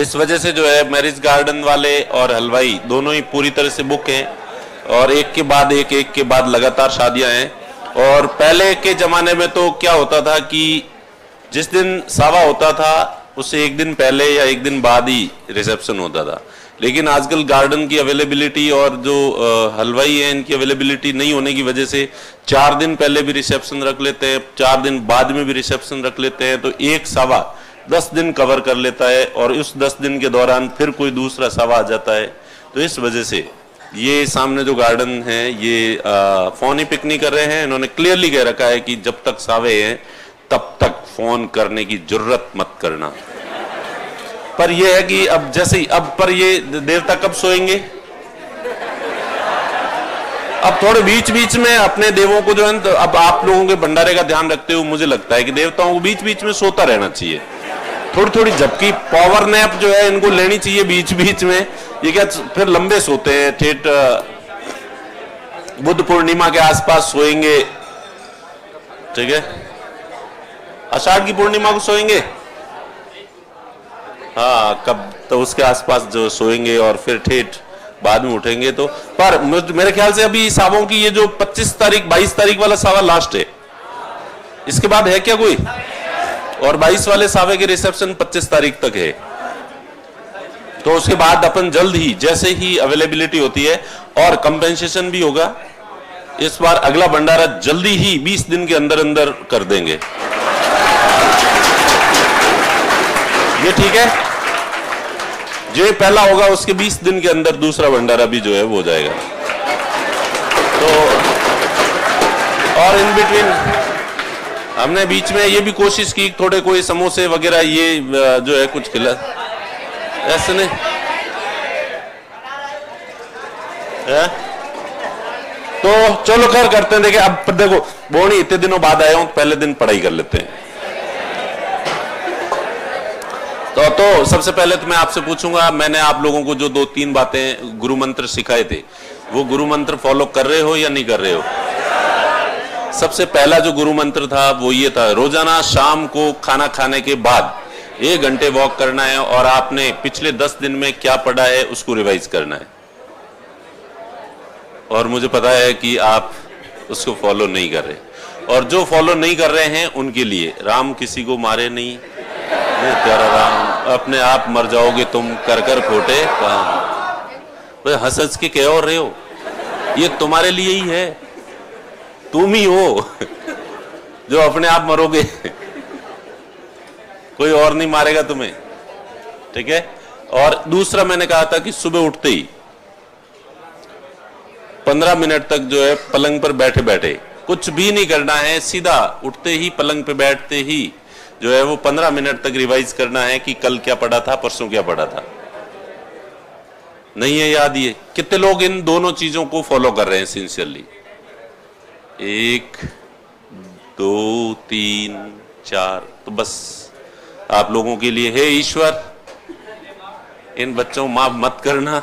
इस वजह से जो है मैरिज गार्डन वाले और हलवाई दोनों ही पूरी तरह से बुक हैं और एक के बाद लगातार शादियां हैं। और पहले के जमाने में तो क्या होता था कि जिस दिन सावा होता था उससे एक दिन पहले या एक दिन बाद ही रिसेप्शन होता था, लेकिन आजकल गार्डन की अवेलेबिलिटी और जो हलवाई है इनकी अवेलेबिलिटी नहीं होने की वजह से 4 दिन पहले भी रिसेप्शन रख लेते हैं, 4 दिन बाद में भी रिसेप्शन रख लेते हैं, तो एक सावा 10 दिन कवर कर लेता है और उस 10 दिन के दौरान फिर कोई दूसरा सावा आ जाता है। तो इस वजह से ये सामने जो गार्डन है ये फोन ही पिक नहीं कर रहे हैं। इन्होंने क्लियरली कह रखा है कि जब तक सावे हैं तब तक फोन करने की जरूरत मत करना। पर यह है कि अब जैसे ही पर ये देवता कब सोएंगे? अब थोड़े बीच बीच में अपने देवों को जो है, तो अब आप लोगों के भंडारे का ध्यान रखते हुए मुझे लगता है कि देवताओं को बीच बीच में सोता रहना चाहिए, थोड़ी थोड़ी झपकी पावर नैप जो है इनको लेनी चाहिए बीच बीच में। ये क्या फिर लंबे सोते हैं, ठेठ बुद्ध पूर्णिमा के आसपास सोएंगे, ठीक है, आषाढ़ की पूर्णिमा को सोएंगे, हाँ कब तो उसके आसपास जो सोएंगे और फिर ठेठ बाद में उठेंगे। तो पर मेरे ख्याल से अभी सावों की ये जो 25 तारीख 22 तारीख वाला सावा लास्ट है, इसके बाद है क्या कोई? और 22 वाले सावे के रिसेप्शन 25 तारीख तक है, तो उसके बाद अपन जल्द ही जैसे ही अवेलेबिलिटी होती है और कंपेंसेशन भी होगा, इस बार अगला भंडारा जल्दी ही 20 दिन के अंदर अंदर कर देंगे। ये ठीक है, जो पहला होगा उसके 20 दिन के अंदर दूसरा भंडारा भी जो है वो हो जाएगा। तो और इन बिटवीन हमने बीच में ये भी कोशिश की थोड़े कोई समोसे वगैरह ये जो है कुछ खिला, ऐसे नहीं है? तो चलो खैर करते हैं। देखिए अब देखो बोनी इतने दिनों बाद आया हूं, पहले दिन पढ़ाई कर लेते हैं। तो सबसे पहले तो मैं आपसे पूछूंगा, मैंने आप लोगों को जो 2-3 बातें गुरु मंत्र सिखाए थे वो गुरु मंत्र फॉलो कर रहे हो या नहीं कर रहे हो? सबसे पहला जो गुरु मंत्र था वो ये था, रोजाना शाम को खाना खाने के बाद 1 घंटे वॉक करना है और आपने पिछले 10 दिन में क्या पढ़ा है उसको रिवाइज करना है। और मुझे पता है कि आप उसको फॉलो नहीं कर रहे, और जो फॉलो नहीं कर रहे हैं उनके लिए राम किसी को मारे नहीं, प्यारा राम अपने आप मर जाओगे तुम कर कर खोटे काम। हंस हंस के कह और रहे हो, ये तुम्हारे लिए ही है, तुम ही हो जो अपने आप मरोगे, कोई और नहीं मारेगा तुम्हें, ठीक है। और दूसरा मैंने कहा था कि सुबह उठते ही 15 मिनट तक जो है पलंग पर बैठे बैठे कुछ भी नहीं करना है, सीधा उठते ही पलंग पे बैठते ही जो है वो 15 मिनट तक रिवाइज करना है कि कल क्या पढ़ा था, परसों क्या पढ़ा था। नहीं है याद? ये कितने लोग इन दोनों चीजों को फॉलो कर रहे हैं सिंसियरली? 1 2 3 4। तो बस आप लोगों के लिए हे ईश्वर इन बच्चों माफ मत करना।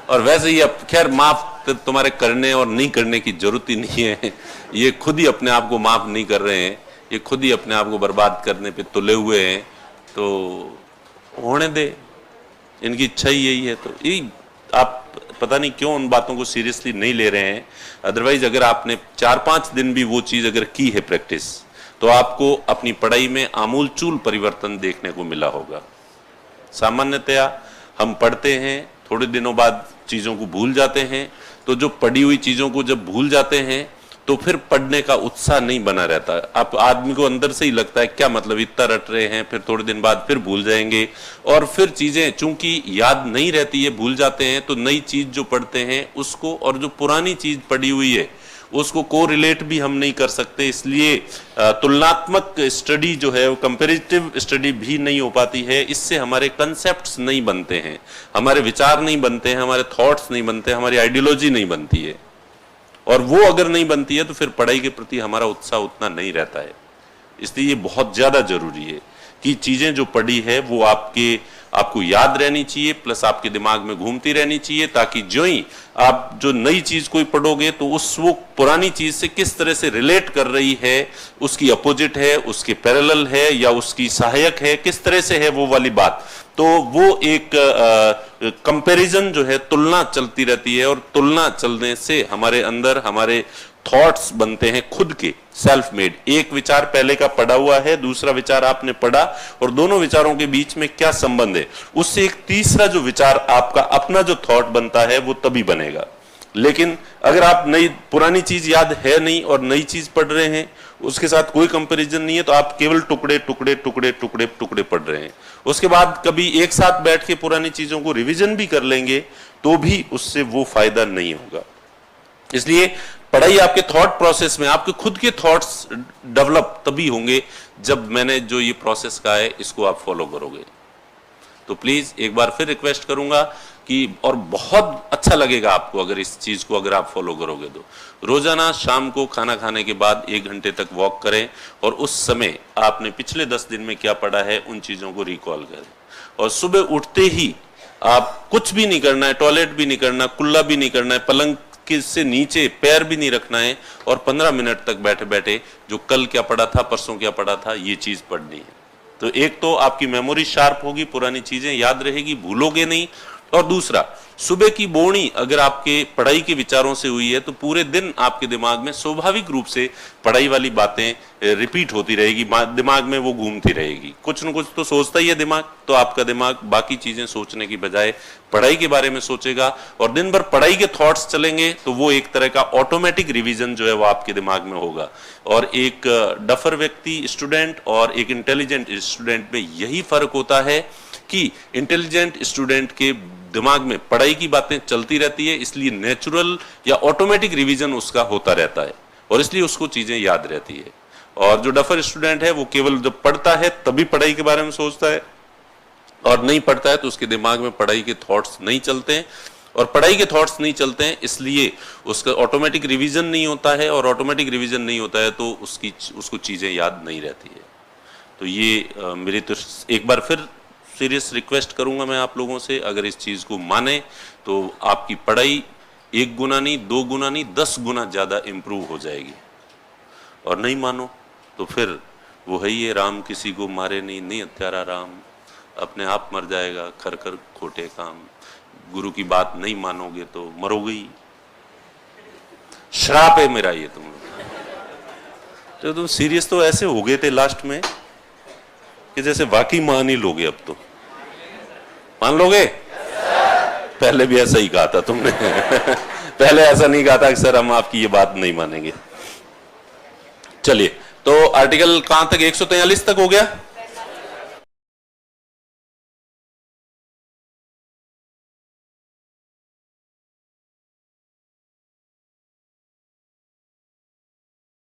और वैसे ही अब खैर माफ तुम्हारे करने और नहीं करने की जरूरत ही नहीं है, ये खुद ही अपने आप को माफ नहीं कर रहे हैं, ये खुद ही अपने आप को बर्बाद करने पे तुले हुए हैं। तो होने दे, इनकी इच्छा ही यही है। तो ये आप पता नहीं क्यों उन बातों को सीरियसली नहीं ले रहे हैं। अदरवाइज अगर आपने 4-5 दिन भी वो चीज अगर की है प्रैक्टिस, तो आपको अपनी पढ़ाई में आमूलचूल परिवर्तन देखने को मिला होगा। सामान्यतया हम पढ़ते हैं, थोड़े दिनों बाद चीजों को भूल जाते हैं, तो जो पढ़ी हुई चीजों को जब भूल जाते हैं तो फिर पढ़ने का उत्साह नहीं बना रहता। आप आदमी को अंदर से ही लगता है क्या मतलब इतना रट रहे हैं, फिर थोड़े दिन बाद फिर भूल जाएंगे, और फिर चीजें चूंकि याद नहीं रहती है, भूल जाते हैं, तो नई चीज जो पढ़ते हैं उसको और जो पुरानी चीज पढ़ी हुई है उसको कोरिलेट भी हम नहीं कर सकते। इसलिए तुलनात्मक स्टडी जो है वो कंपैरेटिव स्टडी भी नहीं हो पाती है। इससे हमारे कंसेप्ट्स नहीं बनते हैं, हमारे विचार नहीं बनते हैं, हमारे थॉट्स नहीं बनते, हमारी आइडियोलॉजी नहीं बनती है। और वो अगर नहीं बनती है तो फिर पढ़ाई के प्रति हमारा उत्साह उतना नहीं रहता है। इसलिए ये बहुत ज्यादा जरूरी है कि चीजें जो पढ़ी है वो आपके आपको याद रहनी चाहिए, प्लस आपके दिमाग में घूमती रहनी चाहिए, ताकि जो ही आप जो नई चीज कोई पढ़ोगे तो वो पुरानी चीज से किस तरह से रिलेट कर रही है, उसकी अपोजिट है, उसके पैरेलल है या उसकी सहायक है, किस तरह से है वो वाली बात। तो वो एक कंपैरिजन जो है, तुलना चलती रहती है, और तुलना चलने से हमारे अंदर हमारे थॉट्स बनते हैं खुद के, सेल्फ मेड। एक विचार पहले का पढ़ा हुआ है, दूसरा विचार आपने पढ़ा, और दोनों विचारों के बीच में क्या संबंध है, उससे एक तीसरा जो विचार आपका अपना जो थॉट बनता है वो तभी बनेगा। लेकिन अगर आप नई पुरानी चीज याद है नहीं और नई चीज पढ़ रहे हैं, उसके साथ कोई कंपैरिजन नहीं है, तो आप केवल टुकड़े टुकड़े टुकड़े टुकड़े टुकड़े पढ़ रहे हैं। उसके बाद कभी एक साथ बैठ के पुरानी चीजों को रिवीजन भी कर लेंगे तो भी उससे वो फायदा नहीं होगा। इसलिए पढ़ाई आपके थॉट प्रोसेस में, आपके खुद के थॉट्स डेवलप तभी होंगे जब मैंने जो ये प्रोसेस कहा है इसको आप फॉलो करोगे। तो प्लीज एक बार फिर रिक्वेस्ट करूंगा कि, और बहुत अच्छा लगेगा आपको अगर इस चीज को अगर आप फॉलो करोगे तो, रोजाना शाम को खाना खाने के बाद 1 घंटे तक वॉक करें, और उस समय आपने पिछले 10 दिन में क्या पढ़ा है उन चीजों को रिकॉल करें। और सुबह उठते ही आप कुछ भी नहीं करना है, टॉयलेट भी नहीं करना, कुल्ला भी नहीं करना है, पलंग के से नीचे पैर भी नहीं रखना है, और 15 मिनट तक बैठे बैठे जो कल क्या पढ़ा था, परसों क्या पढ़ा था, ये चीज पढ़नी है। तो एक तो आपकी मेमोरी शार्प होगी, पुरानी चीजें याद रहेगी, भूलोगे नहीं। और दूसरा, सुबह की बोनी अगर आपके पढ़ाई के विचारों से हुई है तो पूरे दिन आपके दिमाग में स्वाभाविक रूप से पढ़ाई वाली बातें रिपीट होती रहेगी, दिमाग में वो घूमती रहेगी, कुछ न कुछ तो सोचता ही है दिमाग। तो आपका दिमाग बाकी चीजें सोचने की बजाय पढ़ाई के बारे में सोचेगा, और दिन भर पढ़ाई के थॉट्स चलेंगे, तो वो एक तरह का ऑटोमेटिक रिवीजन जो है वो आपके दिमाग में होगा। और एक डफर व्यक्ति स्टूडेंट और एक इंटेलिजेंट स्टूडेंट में यही फर्क होता है कि इंटेलिजेंट स्टूडेंट के दिमाग में पढ़ाई की बातें चलती रहती है, इसलिए नेचुरल या ऑटोमेटिक रिवीजन उसका होता रहता है, और इसलिए उसको चीजें याद रहती है। और जो डफर स्टूडेंट है वो केवल जब पढ़ता है तभी पढ़ाई के बारे में सोचता है, और नहीं पढ़ता है तो उसके दिमाग में पढ़ाई के थॉट्स नहीं चलते हैं, और पढ़ाई के थॉट्स नहीं चलते हैं इसलिए उसका ऑटोमेटिक रिवीजन नहीं होता है, और ऑटोमेटिक रिवीजन नहीं होता है तो उसको चीजें याद नहीं रहती है। तो ये मेरी तो एक बार फिर सीरियस रिक्वेस्ट करूंगा मैं आप लोगों से, अगर इस चीज को माने तो आपकी पढ़ाई 1 गुना नहीं, 2 गुना नहीं, 10 गुना ज्यादा इंप्रूव हो जाएगी। और नहीं मानो तो फिर वो है ही, राम किसी को मारे नहीं, नहीं हत्यारा राम, अपने आप मर जाएगा, कर कर खोटे काम, गुरु की बात नहीं मानोगे तो मरोगे ही, श्राप है मेरा ये तुम लोग। तो तुम सीरियस तो ऐसे हो गए थे लास्ट में कि जैसे वाकई मान ही लोगे, अब तो मान लोगे। पहले भी ऐसा ही कहा था तुमने पहले ऐसा नहीं कहा था कि सर हम आपकी ये बात नहीं मानेंगे। चलिए, तो आर्टिकल कहां तक, 143 तक हो गया।